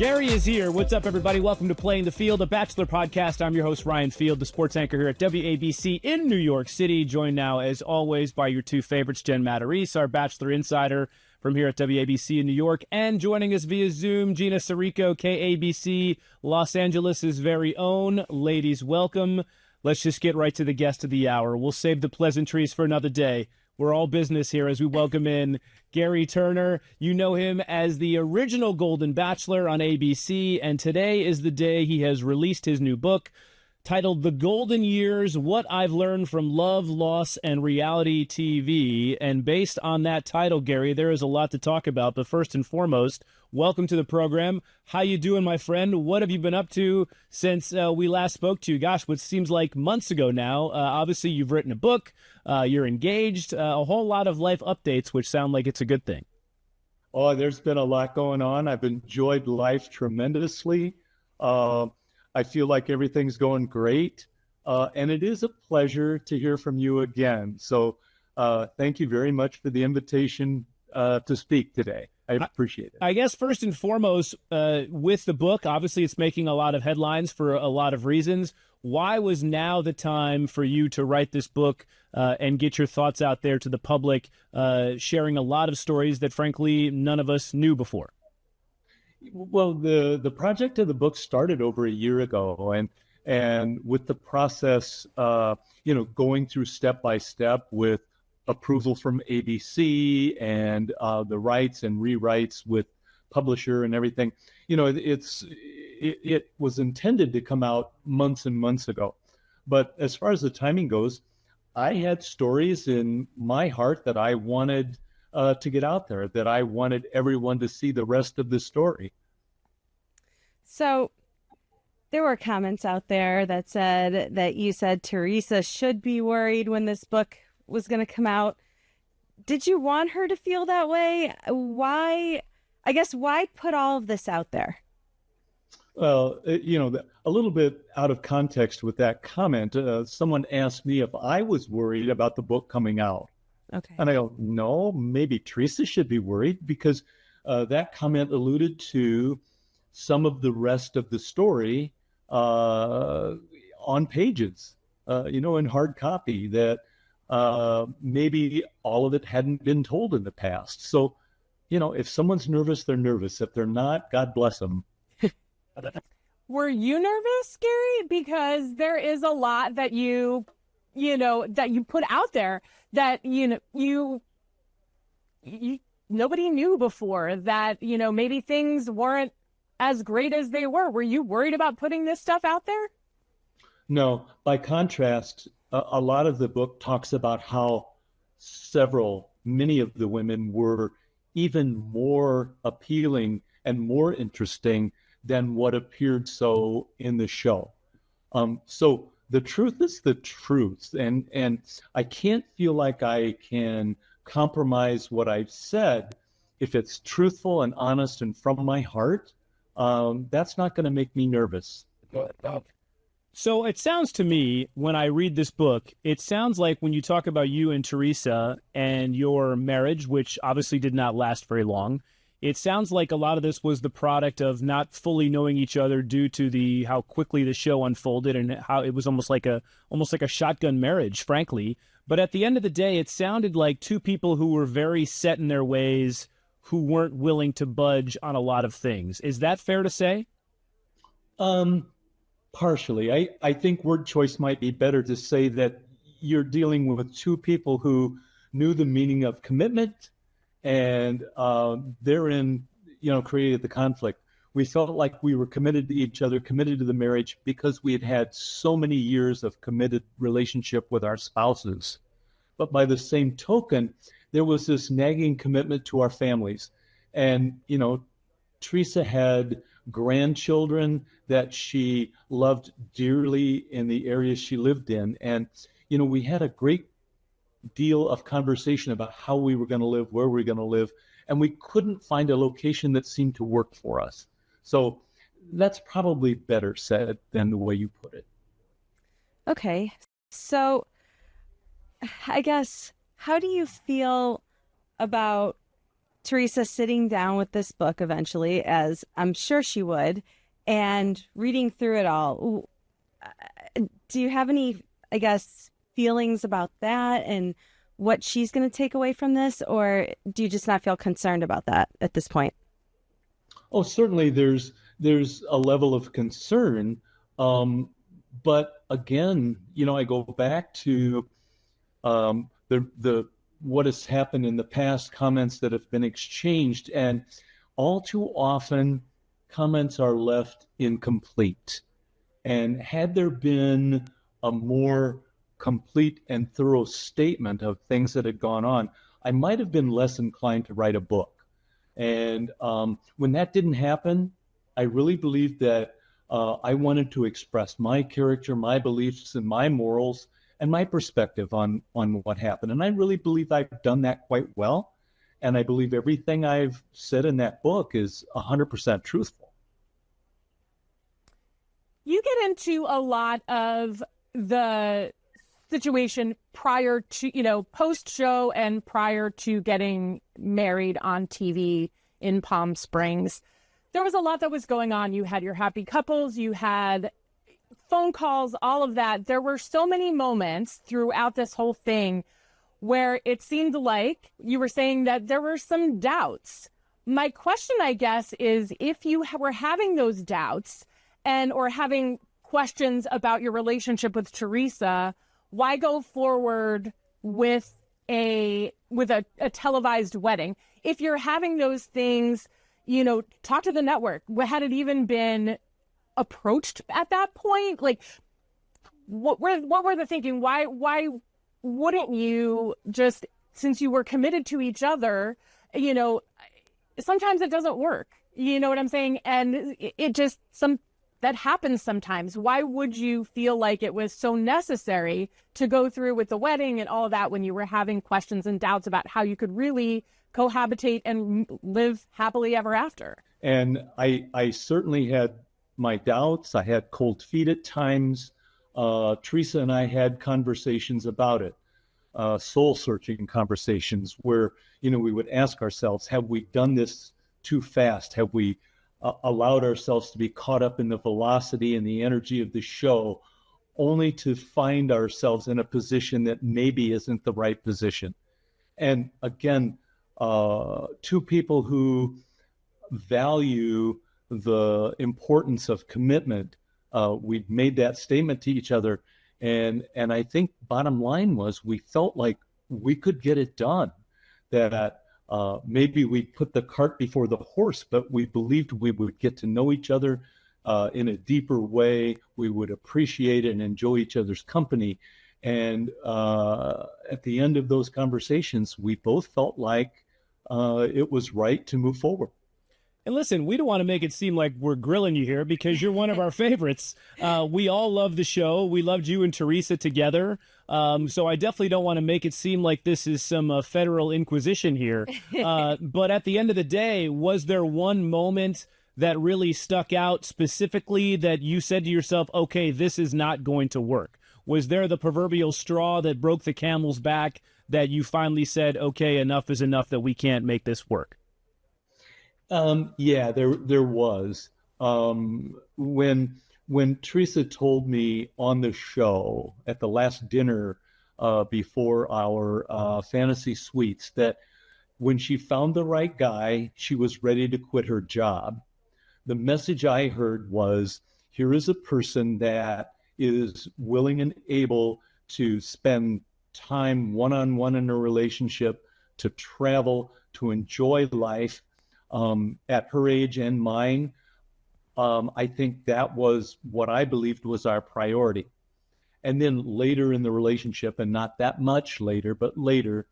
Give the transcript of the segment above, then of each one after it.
Gerry is here. What's up, everybody? Welcome to Playing the Field, a Bachelor podcast. I'm your host, Ryan Field, the sports anchor here at WABC in New York City. Joined now, as always, by your two favorites, Jen Matarese, our Bachelor insider from here at WABC in New York, and joining us via Zoom, Gina Sirico, KABC, Los Angeles' very own. Ladies, welcome. Let's just get right to the guest of the hour. We'll save the pleasantries for another day. We're all business here as we welcome in Gerry Turner. You know him as the original Golden Bachelor on ABC, and today is the day he has released his new book titled The Golden Years, What I've Learned from Love, Loss, and Reality TV. And based on that title, Gerry, there is a lot to talk about. But first and foremost, welcome to the program. How you doing, my friend? What have you been up to since we last spoke to you? Gosh, what seems like months ago now. Obviously, you've written a book. You're engaged. A whole lot of life updates, which sound like it's a good thing. Oh, there's been a lot going on. I've enjoyed life tremendously. I feel like everything's going great. And it is a pleasure to hear from you again. So thank you very much for the invitation to speak today. I appreciate it. I guess first and foremost, with the book, obviously it's making a lot of headlines for a lot of reasons. Why was now the time for you to write this book and get your thoughts out there to the public, sharing a lot of stories that, frankly, none of us knew before? Well, the project of the book started over a year ago, and with the process, going through step by step with approval from ABC and the rights and rewrites with publisher and everything, it was intended to come out months and months ago. But as far as the timing goes, I had stories in my heart that I wanted to get out there, that I wanted everyone to see the rest of the story. So there were comments out there that said that you said Teresa should be worried when this book was going to come out. Did you want her to feel that way? Why put all of this out there? Well, a little bit out of context with that comment, someone asked me if I was worried about the book coming out. Okay. And I go, no, maybe Teresa should be worried, because that comment alluded to some of the rest of the story on pages, in hard copy, that maybe all of it hadn't been told in the past. So, if someone's nervous, they're nervous. If they're not, God bless them. Were you nervous, Gerry? Because there is a lot that you put out there that, nobody knew before, that, maybe things weren't as great as they were. Were you worried about putting this stuff out there? No. By contrast, a lot of the book talks about how many of the women were even more appealing and more interesting than what appeared so in the show. So the truth is the truth. And I can't feel like I can compromise what I've said. If it's truthful and honest and from my heart, that's not going to make me nervous. So it sounds to me, when I read this book, it sounds like when you talk about you and Teresa and your marriage, which obviously did not last very long, it sounds like a lot of this was the product of not fully knowing each other due to how quickly the show unfolded, and how it was almost like a shotgun marriage, frankly. But at the end of the day, it sounded like two people who were very set in their ways, who weren't willing to budge on a lot of things. Is that fair to say? Partially. I think word choice might be better to say that you're dealing with two people who knew the meaning of commitment, and therein, created the conflict. We felt like we were committed to each other, committed to the marriage, because we had had so many years of committed relationship with our spouses. But by the same token, there was this nagging commitment to our families. And, Teresa had grandchildren that she loved dearly in the areas she lived in. And, we had a great deal of conversation about how we were going to live, where we were going to live, and we couldn't find a location that seemed to work for us. So that's probably better said than the way you put it. Okay. So I guess, how do you feel about Teresa sitting down with this book eventually, as I'm sure she would, and reading through it all. Do you have any, I guess, feelings about that and what she's going to take away from this, or do you just not feel concerned about that at this point? Oh, certainly there's a level of concern. But again, I go back to the what has happened in the past, comments that have been exchanged, and all too often comments are left incomplete. And had there been a more complete and thorough statement of things that had gone on, I might have been less inclined to write a book. And when that didn't happen, I really believed that I wanted to express my character, my beliefs, and my morals, and my perspective on what happened. And I really believe I've done that quite well. And I believe everything I've said in that book is 100% truthful. You get into a lot of the situation prior to, post-show and prior to getting married on TV in Palm Springs. There was a lot that was going on. You had your happy couples, you had phone calls, all of that. There were so many moments throughout this whole thing where it seemed like you were saying that there were some doubts. My question, I guess, is if you were having those doubts or having questions about your relationship with Teresa, why go forward with a televised wedding? If you're having those things, talk to the network. Had it even been approached at that point? Like, what were the thinking? Why wouldn't you just, since you were committed to each other, sometimes it doesn't work. You know what I'm saying? And it just, that happens sometimes. Why would you feel like it was so necessary to go through with the wedding and all of that when you were having questions and doubts about how you could really cohabitate and live happily ever after? And I certainly had my doubts. I had cold feet at times. Teresa and I had conversations about it, soul-searching conversations where, we would ask ourselves, have we done this too fast? Have we allowed ourselves to be caught up in the velocity and the energy of the show, only to find ourselves in a position that maybe isn't the right position? And again, two people who value the importance of commitment, we made that statement to each other. And I think bottom line was we felt like we could get it done, that maybe we put the cart before the horse, but we believed we would get to know each other in a deeper way. We would appreciate and enjoy each other's company. And at the end of those conversations, we both felt like it was right to move forward. And listen, we don't want to make it seem like we're grilling you here because you're one of our favorites. We all love the show. We loved you and Teresa together. So I definitely don't want to make it seem like this is some federal inquisition here. But at the end of the day, was there one moment that really stuck out specifically that you said to yourself, okay, this is not going to work? Was there the proverbial straw that broke the camel's back that you finally said, okay, enough is enough, that we can't make this work? Yeah, there was. When Teresa told me on the show at the last dinner before our fantasy suites that when she found the right guy, she was ready to quit her job, the message I heard was, here is a person that is willing and able to spend time one-on-one in a relationship, to travel, to enjoy life. At her age and mine, I think that was what I believed was our priority. And then later in the relationship, and not that much later, but later,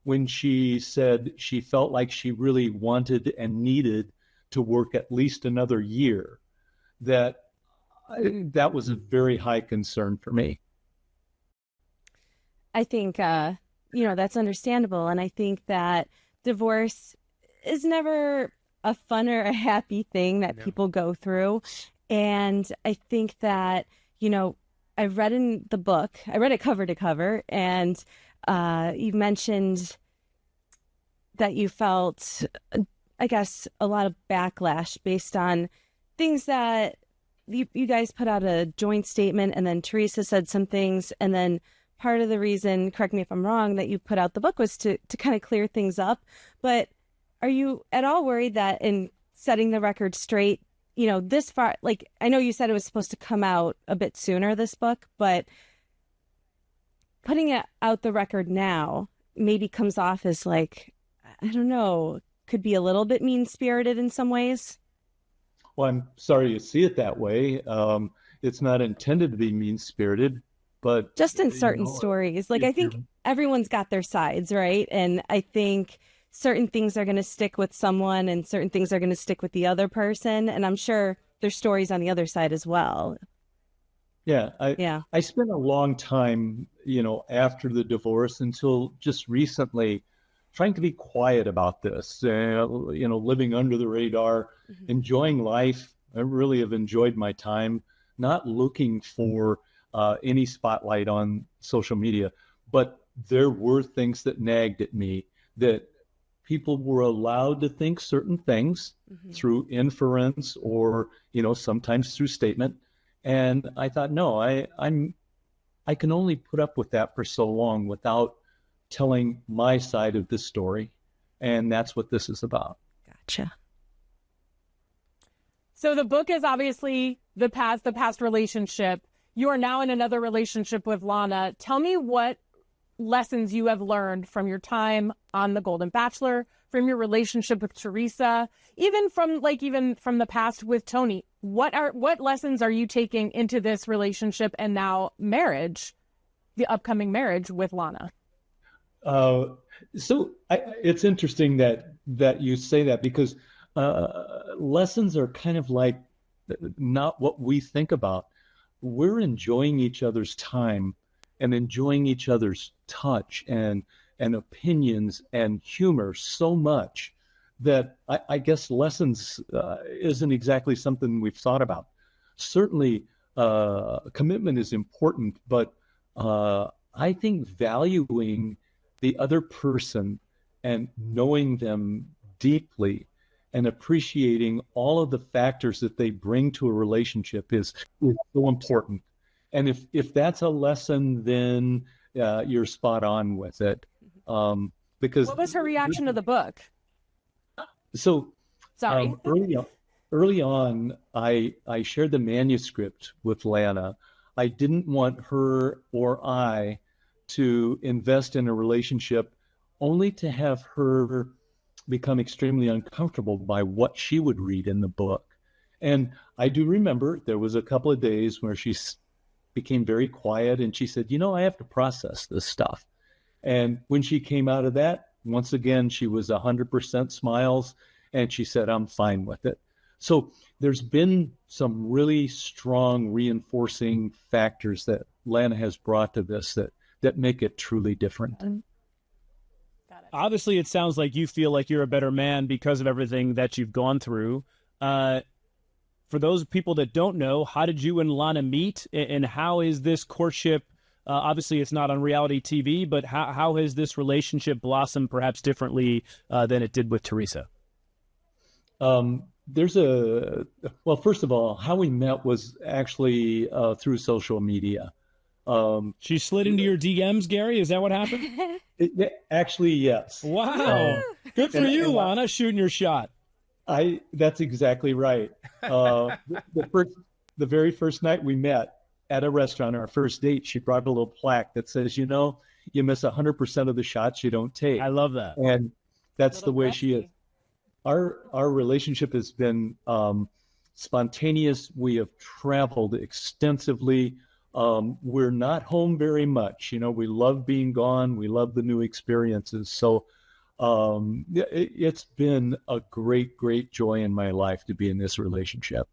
when she said she felt like she really wanted and needed to work at least another year, that was a very high concern for me. I think, that's understandable. And I think that divorce is never a fun or a happy thing that people go through. And I think that, I've read in the book, I read it cover to cover, and you mentioned that you felt, I guess, a lot of backlash based on things that you guys put out a joint statement, and then Teresa said some things, and then part of the reason, correct me if I'm wrong, that you put out the book was to kind of clear things up. But are you at all worried that in setting the record straight, this far, like, I know you said it was supposed to come out a bit sooner, this book, but putting it out the record now maybe comes off as like, I don't know, could be a little bit mean-spirited in some ways? Well, I'm sorry you see it that way. It's not intended to be mean-spirited, but just in certain stories. Like, I think everyone's got their sides, right? And I think certain things are going to stick with someone and certain things are going to stick with the other person. And I'm sure there's stories on the other side as well. Yeah. I spent a long time, after the divorce until just recently, trying to be quiet about this, living under the radar, enjoying life. I really have enjoyed my time, not looking for any spotlight on social media. But there were things that nagged at me, that people were allowed to think certain things through inference or, sometimes through statement. And I thought, no, I can only put up with that for so long without telling my side of the story. And that's what this is about. Gotcha. So the book is obviously the past relationship. You are now in another relationship with Lana. Tell me what lessons you have learned from your time on The Golden Bachelor, from your relationship with Teresa, even from the past with Tony. What lessons are you taking into this relationship and now marriage, the upcoming marriage with Lana? It's interesting that you say that, because lessons are kind of like not what we think about. We're enjoying each other's time and enjoying each other's touch and opinions and humor so much that I guess lessons isn't exactly something we've thought about. Certainly, commitment is important, but I think valuing the other person and knowing them deeply and appreciating all of the factors that they bring to a relationship is so important. And if that's a lesson, then you're spot on with it. Because what was her reaction to the book? So sorry. Early on, I shared the manuscript with Lana. I didn't want her or I to invest in a relationship only to have her become extremely uncomfortable by what she would read in the book. And I do remember there was a couple of days where she became very quiet and she said, I have to process this stuff. And when she came out of that, once again, she was 100% smiles and she said, I'm fine with it. So there's been some really strong reinforcing factors that Lana has brought to this that make it truly different. Got it. Obviously, it sounds like you feel like you're a better man because of everything that you've gone through. For those people that don't know, how did you and Lana meet, and how is this courtship? Obviously, it's not on reality TV, but how has this relationship blossomed perhaps differently than it did with Teresa? First of all, how we met was actually through social media. She slid into your DMs, Gerry? Is that what happened? Actually, yes. Wow. Good for you, Lana, shooting your shot. That's exactly right. The very first night we met at a restaurant, our first date, she brought a little plaque that says, you miss 100% of the shots you don't take. I love that. And that's the way she is. Our relationship has been spontaneous. We have traveled extensively. We're not home very much. We love being gone. We love the new experiences. So it's been a great, great joy in my life to be in this relationship.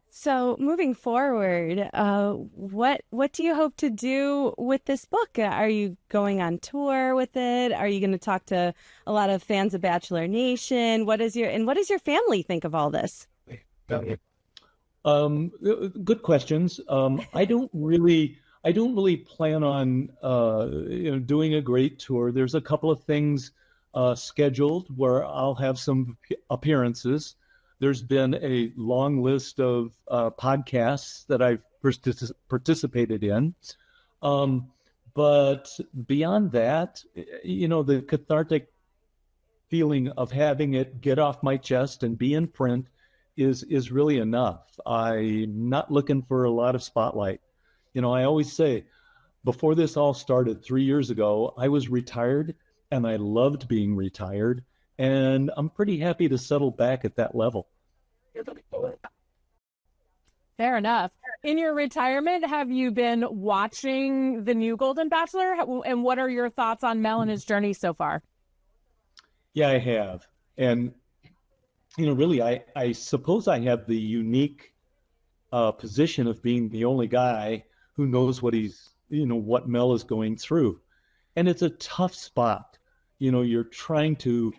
So moving forward, what do you hope to do with this book? Are you going on tour with it? Are you going to talk to a lot of fans of Bachelor Nation? What does your family think of all this? Good questions. I don't really plan on doing a great tour. There's a couple of things scheduled where I'll have some appearances. There's been a long list of podcasts that I've participated in. But beyond that, the cathartic feeling of having it get off my chest and be in print is really enough. I'm not looking for a lot of spotlight. I always say, before this all started 3 years ago, I was retired and I loved being retired. And I'm pretty happy to settle back at that level. Fair enough. In your retirement, have you been watching the new Golden Bachelor? And what are your thoughts on Mel and his journey so far? Yeah, I have. And, really, I suppose I have the unique position of being the only guy who knows what Mel is going through. And it's a tough spot. You're trying to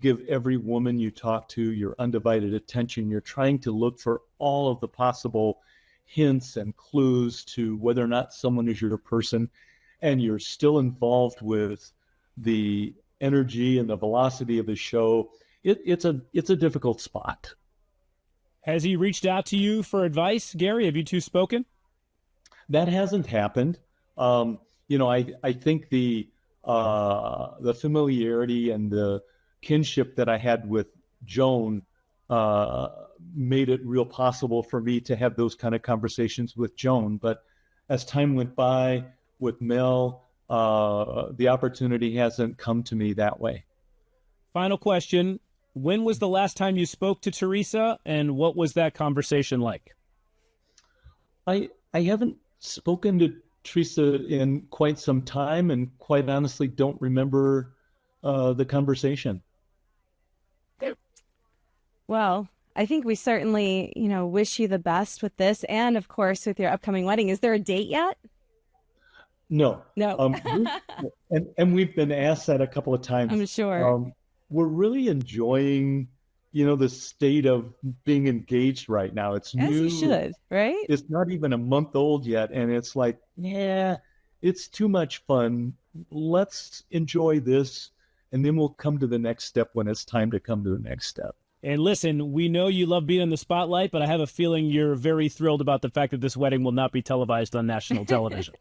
give every woman you talk to your undivided attention. You're trying to look for all of the possible hints and clues to whether or not someone is your person, and you're still involved with the energy and the velocity of the show. It's a difficult spot. Has he reached out to you for advice, Gerry? Have you two spoken? That hasn't happened. I think the familiarity and the kinship that I had with Joan made it real possible for me to have those kind of conversations with Joan. But as time went by with Mel, the opportunity hasn't come to me that way. Final question. When was the last time you spoke to Teresa, and what was that conversation like? I haven't spoken to Teresa in quite some time, and quite honestly don't remember the conversation. Well, I think we certainly, wish you the best with this, and of course with your upcoming wedding. Is there a date yet? No. And we've been asked that a couple of times. I'm sure. We're really enjoying, the state of being engaged right now. It's As new. you should, right? It's not even a month old yet, and it's like, it's too much fun. Let's enjoy this, and then we'll come to the next step when it's time to come to the next step. And listen, we know you love being in the spotlight, but I have a feeling you're very thrilled about the fact that this wedding will not be televised on national television.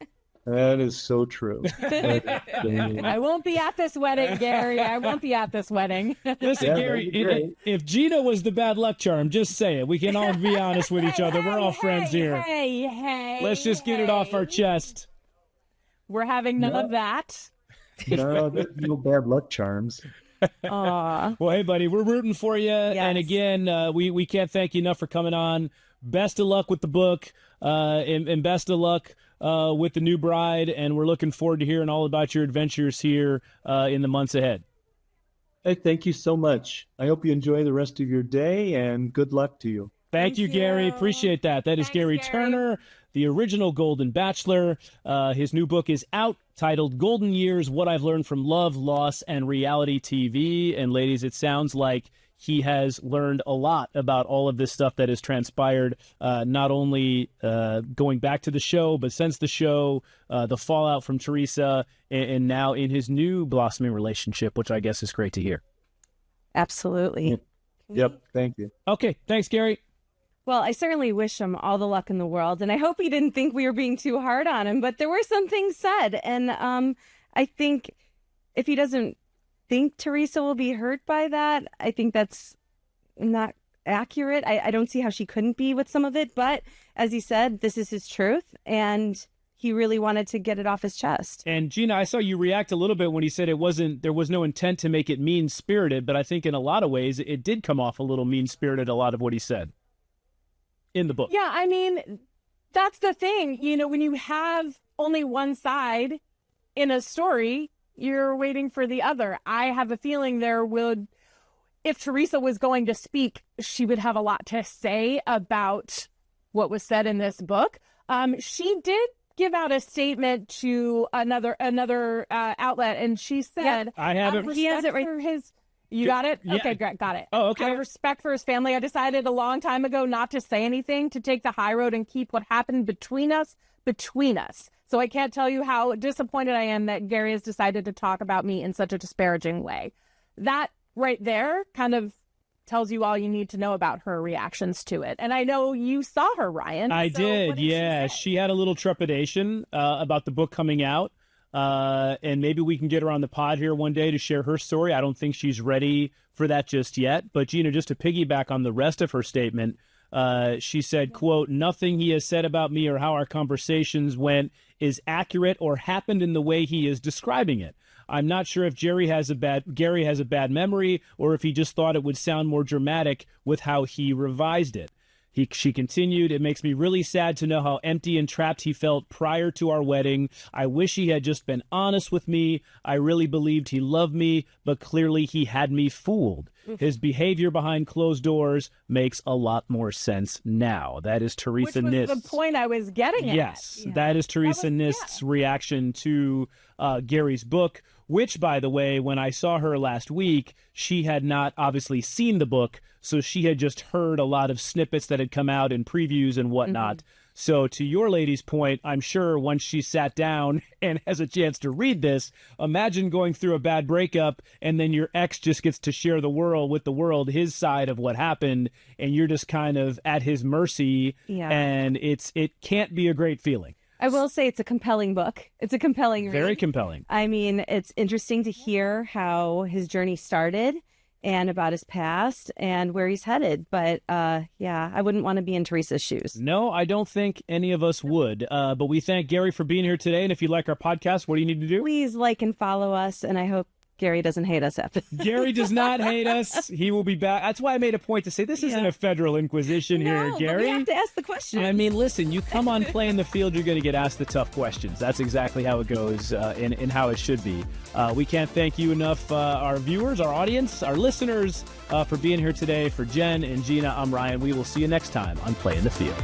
That is so true. I won't be at this wedding, Gerry. I won't be at this wedding. Listen, Gerry, if Gina was the bad luck charm, just say it. We can all be honest with each other. We're all friends here. Hey. Let's just get it off our chest. We're having none of that. No, there's no bad luck charms. Aw. Well, hey, buddy, we're rooting for you. Yes. And again, we can't thank you enough for coming on. Best of luck with the book, and best of luck with the new bride. And we're looking forward to hearing all about your adventures here in the months ahead. Hey, thank you so much. I hope you enjoy the rest of your day, and good luck to you. Thank you, Gerry. Appreciate that. That is Gerry Turner, the original Golden Bachelor. His new book is out, titled Golden Years, What I've Learned from Love, Loss, and Reality TV. And ladies, it sounds like he has learned a lot about all of this stuff that has transpired, not only going back to the show, but since the show, the fallout from Teresa, and now in his new blossoming relationship, which I guess is great to hear. Absolutely. Yep. Thank you. Okay. Thanks, Gerry. Well, I certainly wish him all the luck in the world, and I hope he didn't think we were being too hard on him, but there were some things said, and I think if he doesn't think Teresa will be hurt by that, I think that's not accurate. I don't see how she couldn't be with some of it, but as he said, this is his truth, and he really wanted to get it off his chest. And Gina, I saw you react a little bit when he said there was no intent to make it mean-spirited, but I think in a lot of ways it did come off a little mean-spirited, a lot of what he said in the book. Yeah, I mean, that's the thing. When you have only one side in a story, you're waiting for the other. I have a feeling if Teresa was going to speak, she would have a lot to say about what was said in this book. She did give out a statement to another outlet, and she said, I have it. He has it right. You got it? Yeah. Okay, great. Got it. Oh, okay. Out of respect for his family, I decided a long time ago not to say anything, to take the high road and keep what happened between us. So I can't tell you how disappointed I am that Gerry has decided to talk about me in such a disparaging way. That right there kind of tells you all you need to know about her reactions to it. And I know you saw her, Ryan. I so did, what did yeah. She had a little trepidation about the book coming out. And maybe we can get her on the pod here one day to share her story. I don't think she's ready for that just yet. But, Gina, just to piggyback on the rest of her statement, she said, quote, "Nothing he has said about me or how our conversations went is accurate or happened in the way he is describing it. I'm not sure if Gerry has a bad memory or if he just thought it would sound more dramatic with how he revised it." She continued, "It makes me really sad to know how empty and trapped he felt prior to our wedding. I wish he had just been honest with me. I really believed he loved me, but clearly he had me fooled. His behavior behind closed doors makes a lot more sense now." That is Teresa Which was Nist's. the point I was getting at. Yes, that is Teresa Nist's reaction to Gerry's book, which, by the way, when I saw her last week, she had not obviously seen the book, so she had just heard a lot of snippets that had come out in previews and whatnot. So to your lady's point, I'm sure once she sat down and has a chance to read this, imagine going through a bad breakup and then your ex just gets to share the world with the world, his side of what happened, and you're just kind of at his mercy. Yeah. And it can't be a great feeling. I will say it's a compelling book. It's a compelling read. Very compelling. I mean, it's interesting to hear how his journey started and about his past and where he's headed. But yeah, I wouldn't want to be in Teresa's shoes. No, I don't think any of us would. But we thank Gerry for being here today. And if you like our podcast, what do you need to do? Please like and follow us. And I hope Gerry doesn't hate us after. Gerry does not hate us. He will be back. That's why I made a point to say this isn't a federal inquisition here, Gerry. But we have to ask the question. I mean, listen, you come on Playing the Field, you're going to get asked the tough questions. That's exactly how it goes and how it should be. We can't thank you enough, our viewers, our audience, our listeners, for being here today. For Jen and Gina, I'm Ryan. We will see you next time on Playing the Field.